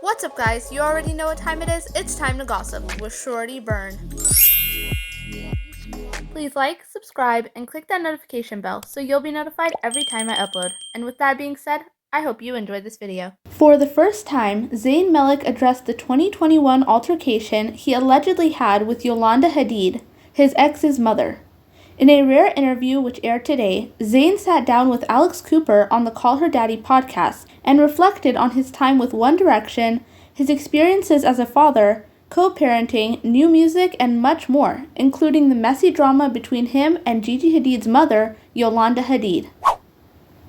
What's up, guys? You already know what time it is. It's time to gossip with Shorty Burn. Please like, subscribe, and click that notification bell so you'll be notified every time I upload. And with that being said, I hope you enjoyed this video. For the first time, Zayn Malik addressed the 2021 altercation he allegedly had with Yolanda Hadid, his ex's mother. In a rare interview which aired today, Zayn sat down with Alex Cooper on the Call Her Daddy podcast and reflected on his time with One Direction, his experiences as a father, co-parenting, new music, and much more, including the messy drama between him and Gigi Hadid's mother, Yolanda Hadid.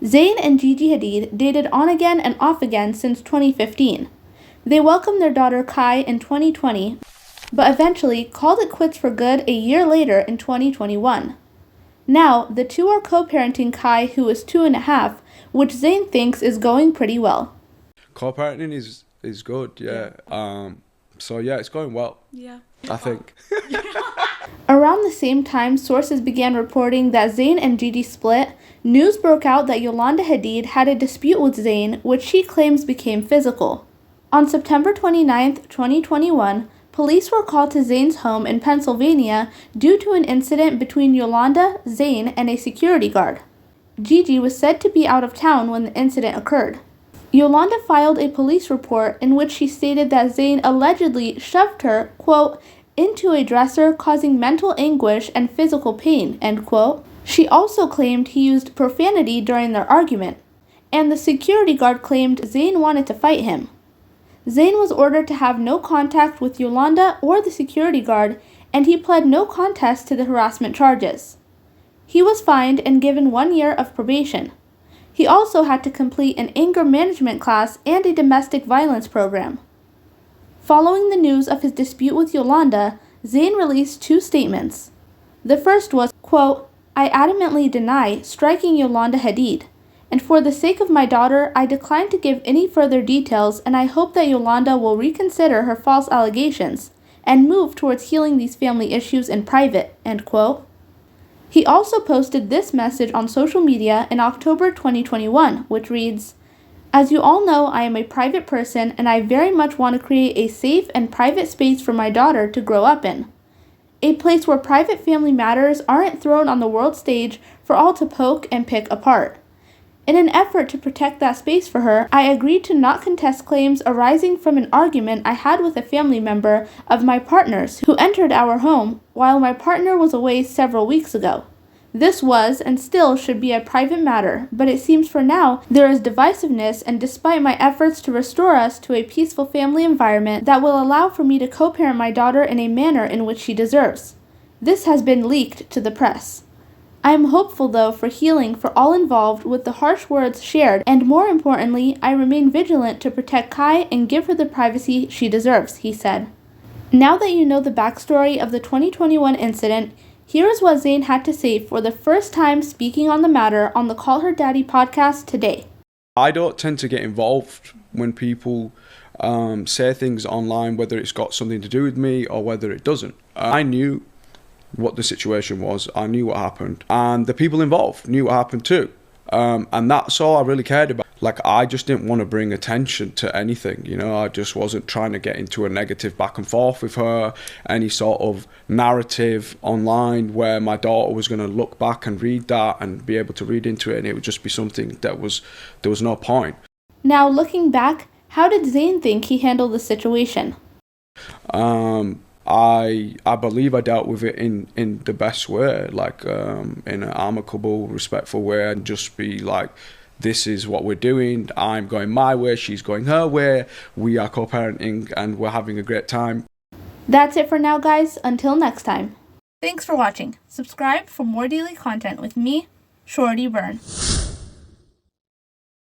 Zayn and Gigi Hadid dated on again and off again since 2015. They welcomed their daughter Kai in 2020, but eventually called it quits for good a year later in 2021. Now, the two are co-parenting Kai, who is 2.5, which Zayn thinks is going pretty well. Co-parenting is good, yeah. So yeah, it's going well. Yeah. I think. Around the same time sources began reporting that Zayn and Gigi split, news broke out that Yolanda Hadid had a dispute with Zayn, which she claims became physical. On September 29, 2021, police were called to Zayn's home in Pennsylvania due to an incident between Yolanda, Zayn, and a security guard. Gigi was said to be out of town when the incident occurred. Yolanda filed a police report in which she stated that Zayn allegedly shoved her, quote, into a dresser, causing mental anguish and physical pain, end quote. She also claimed he used profanity during their argument, and the security guard claimed Zayn wanted to fight him. Zayn was ordered to have no contact with Yolanda or the security guard, and he pled no contest to the harassment charges. He was fined and given 1 year of probation. He also had to complete an anger management class and a domestic violence program. Following the news of his dispute with Yolanda, Zayn released 2 statements. The first was, quote, I adamantly deny striking Yolanda Hadid, and for the sake of my daughter, I decline to give any further details, and I hope that Yolanda will reconsider her false allegations and move towards healing these family issues in private, end quote. He also posted this message on social media in October 2021, which reads, as you all know, I am a private person and I very much want to create a safe and private space for my daughter to grow up in. A place where private family matters aren't thrown on the world stage for all to poke and pick apart. In an effort to protect that space for her, I agreed to not contest claims arising from an argument I had with a family member of my partner's who entered our home while my partner was away several weeks ago. This was and still should be a private matter, but it seems for now there is divisiveness, and despite my efforts to restore us to a peaceful family environment that will allow for me to co-parent my daughter in a manner in which she deserves, this has been leaked to the press. I am hopeful, though, for healing for all involved with the harsh words shared, and more importantly, I remain vigilant to protect Kai and give her the privacy she deserves, he said. Now that you know the backstory of the 2021 incident, here is what Zayn had to say for the first time speaking on the matter on the Call Her Daddy podcast today. I don't tend to get involved when people say things online, whether it's got something to do with me or whether it doesn't. I knew what the situation was, I knew what happened, and the people involved knew what happened too. And that's all I really cared about. Like, I just didn't want to bring attention to anything, you know. I just wasn't trying to get into a negative back and forth with her, any sort of narrative online where my daughter was going to look back and read that and be able to read into it, and it would just be something there was no point. Now, looking back, how did Zayn think he handled the situation? I believe I dealt with it in the best way, like in an amicable, respectful way, and just be like, this is what we're doing, I'm going my way, she's going her way, we are co-parenting and we're having a great time. That's it for now, guys. Until next time. Thanks for watching. Subscribe for more daily content with me, Shorty Burn.